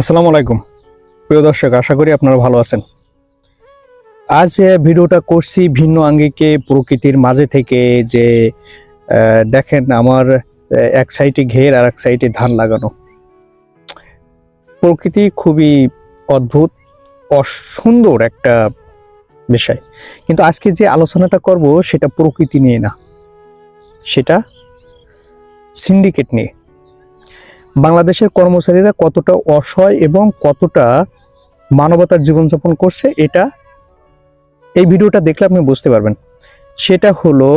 আসসালামু আলাইকুম প্রিয় দর্শক, আশা করি আপনারা ভালো আছেন। আজ ভিডিওটা করছি ভিন্ন আঙ্গিকে প্রকৃতির মাঝে থেকে। যে দেখেন আমার এক সাইডে ঘের আর এক সাইডে ধান লাগানো। প্রকৃতি খুবই অদ্ভুত, অসুন্দর একটা বিষয়। কিন্তু আজকে যে আলোচনাটা করব সেটা প্রকৃতি নিয়ে না, সেটা সিন্ডিকেট নিয়ে। বাংলাদেশের কর্মচারীরা কতটা অসহায় এবং কতটা মানবতার জীবনযাপন করছে, এটা এই ভিডিওটা দেখলে আপনি বুঝতে পারবেন। সেটা হলো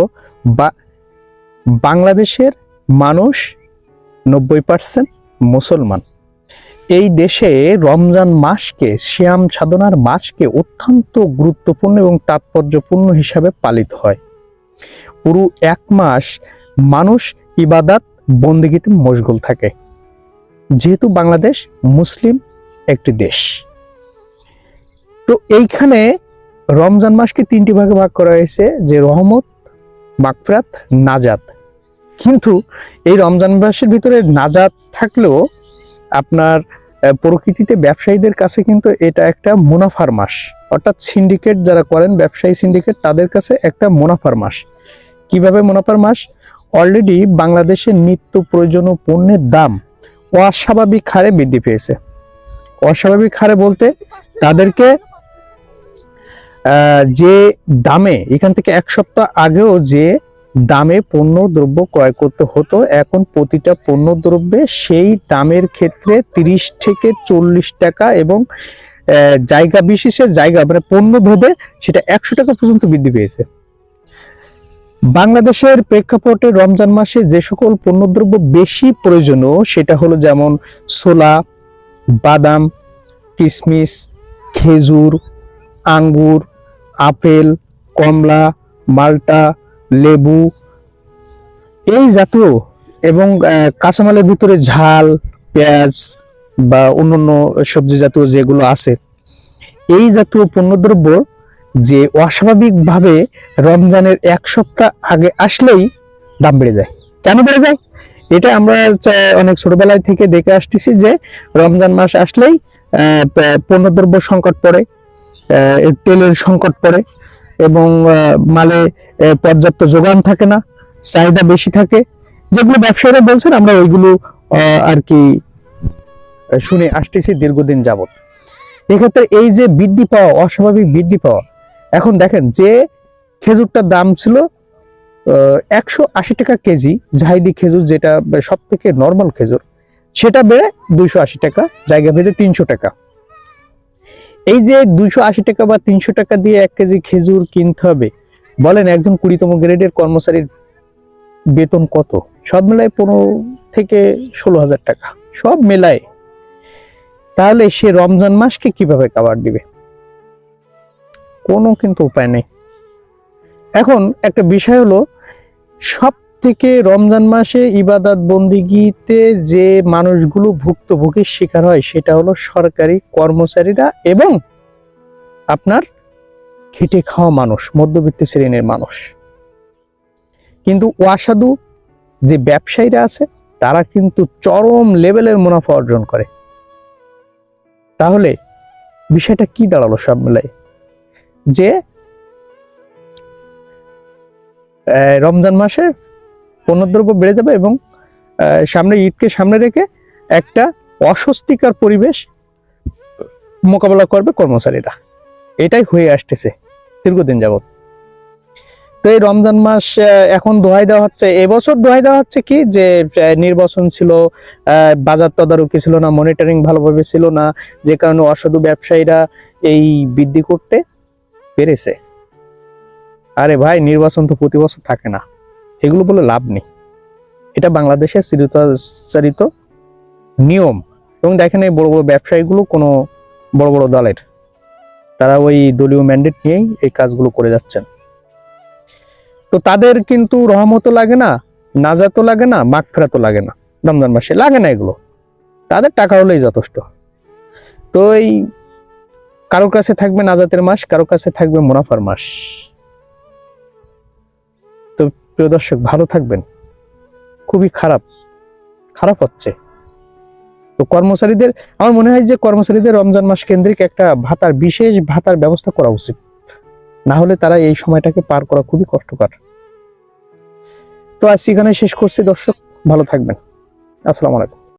বাংলাদেশের মানুষ 90% মুসলমান। এই দেশে রমজান মাসকে, সিয়াম সাধনার মাসকে অত্যন্ত গুরুত্বপূর্ণ এবং তাৎপর্যপূর্ণ হিসাবে পালিত হয়। পুরো এক মাস মানুষ ইবাদত বন্দেগীতে মশগুল থাকে। যেহেতু বাংলাদেশ মুসলিম একটি দেশ, তো এইখানে রমজান মাসকে তিনটি ভাগে ভাগ করা হয়েছে, যে রহমত, মাগফিরাত, নাজাত। কিন্তু এই রমজান মাসের ভিতরে নাজাত থাকলেও আপনার প্রকৃতিতে ব্যবসায়ীদের কাছে কিন্তু এটা একটা মুনাফার মাস। অর্থাৎ সিন্ডিকেট যারা করেন, ব্যবসায়ী সিন্ডিকেট, তাদের কাছে একটা মুনাফার মাস। কিভাবে মুনাফার মাস? অলরেডি বাংলাদেশের নিত্য প্রয়োজনীয় পণ্যের দাম অস্বাভাবিক হারে বৃদ্ধি পেয়েছে। অস্বাভাবিক হারে বলতে তাদেরকে যে দামে, এখান থেকে এক সপ্তাহ আগেও যে দামে পণ্য দ্রব্য ক্রয় করতে হতো, এখন প্রতিটা পণ্য দ্রব্যে সেই দামের ক্ষেত্রে 30 থেকে 40 টাকা এবং জায়গা বিশেষে জায়গা মানে পণ্য ভেদে সেটা 100 টাকা পর্যন্ত বৃদ্ধি পেয়েছে। বাংলাদেশের প্রেক্ষাপটে রমজান মাসে যে সকল পণ্যদ্রব্য বেশি প্রয়োজনীয়, সেটা হলো যেমন ছোলা, বাদাম, কিশমিশ, খেজুর, আঙ্গুর, আপেল, কমলা, মাল্টা, লেবু, এই জাতীয় এবং কাঁচামালের ভিতরে ঝাল, পেঁয়াজ বা অন্যান্য সবজি জাতীয় যেগুলো আছে, এই জাতীয় পণ্যদ্রব্য যে অস্বাভাবিকভাবে রমজানের এক সপ্তাহ আগে আসলেই দাম বেড়ে যায়। কেন বেড়ে যায়? এটা আমরা অনেক ছোটবেলায় থেকে দেখে আসতেছি যে রমজান মাস আসলেই পণ্যদ্রব্য সংকট পড়ে, তেলের সংকট পড়ে এবং মালে পর্যাপ্ত যোগান থাকে না, চাহিদা বেশি থাকে। যেগুলো ব্যবসায়ীরা বলছেন, আমরা ওইগুলো আর কি শুনে আসতেছি দীর্ঘদিন যাবত। এক্ষেত্রে এই যে বৃদ্ধি পাওয়া, অস্বাভাবিক বৃদ্ধি পাওয়া, এখন দেখেন যে খেজুরটার দাম ছিল 180 টাকা কেজি, জাহিদি খেজুর যেটা সব থেকে নর্মাল খেজুর, সেটা বেড়ে 280 টাকা, জায়গা ভেদে 300 টাকা। এই যে 280 টাকা বা 300 টাকা দিয়ে 1 কেজি খেজুর কিনতে হবে, বলেন একজন 20তম গ্রেডের কর্মচারীর বেতন কত? সব মেলায় 15 থেকে 16,000 টাকা, সব মেলায়। তাহলে সে রমজান মাসকে কিভাবে কাভার দিবে? কোনো কিন্তু উপায় নেই। এখন একটা বিষয় হলো, সব থেকে রমজান মাসে ইবাদত বন্দিগিতে যে মানুষগুলো ভুক্তভোগীর শিকার হয়, সেটা হলো সরকারি কর্মচারীরা এবং আপনার খেটে খাওয়া মানুষ, মধ্যবিত্ত শ্রেণীর মানুষ। কিন্তু অসাধু যে ব্যবসায়ীরা আছে, তারা কিন্তু চরম লেভেলের মুনাফা অর্জন করে। তাহলে বিষয়টা কি দাঁড়ালো সব মিলাই? যে রমজান মাসে পণ্যদ্রব্য বেড়ে যাবে এবং সামনে ঈদকে সামনে রেখে একটা অস্বস্তিকর পরিবেশ মোকাবেলা করবে কর্মচারীরা। এটাই হয়ে আসতেছে দীর্ঘদিন যাবত। তো এই রমজান মাস এখন দোহাই দেওয়া হচ্ছে, এবছর দোহাই দেওয়া হচ্ছে কি, যে নির্বাচন ছিল, বাজার তদারকি ছিল না, মনিটরিং ভালোভাবে ছিল না, যে কারণে অসাধু ব্যবসায়ীরা এই বৃদ্ধি করতে পেরেছে। আরে ভাই, নির্বাচন তো প্রতি বছর থাকে না, এগুলো বলে লাভ নেই। এটা বাংলাদেশের চিরাচরিত নিয়ম। এবং দেখেন এই বড় বড় ব্যবসায়ীগুলো কোনো বড় বড় দলের, তারা ওই দলীয় ম্যান্ডেট নিয়েই এই কাজগুলো করে যাচ্ছেন। তো তাদের কিন্তু রহমতও লাগে না, নাজাতও লাগে না, মাগফিরাতও লাগে না, রমজান মাসে লাগে না এগুলো। তাদের টাকা হলেই যথেষ্ট। তো এই কারোর কাছে থাকবে নাজাতের মাস, কারোর কাছে থাকবে মুনাফার মাস। তো প্রিয় দর্শক, ভালো থাকবেন। খুবই খারাপ হচ্ছে। তো কর্মচারীদের, আমার মনে হয় যে কর্মচারীদের রমজান মাস কেন্দ্রিক একটা ভাতার, বিশেষ ভাতার ব্যবস্থা করা উচিত, না হলে তারা এই সময়টাকে পার করা খুবই কষ্টকর। তো আজ এখানে শেষ করছি দর্শক, ভালো থাকবেন, আসসালামু আলাইকুম।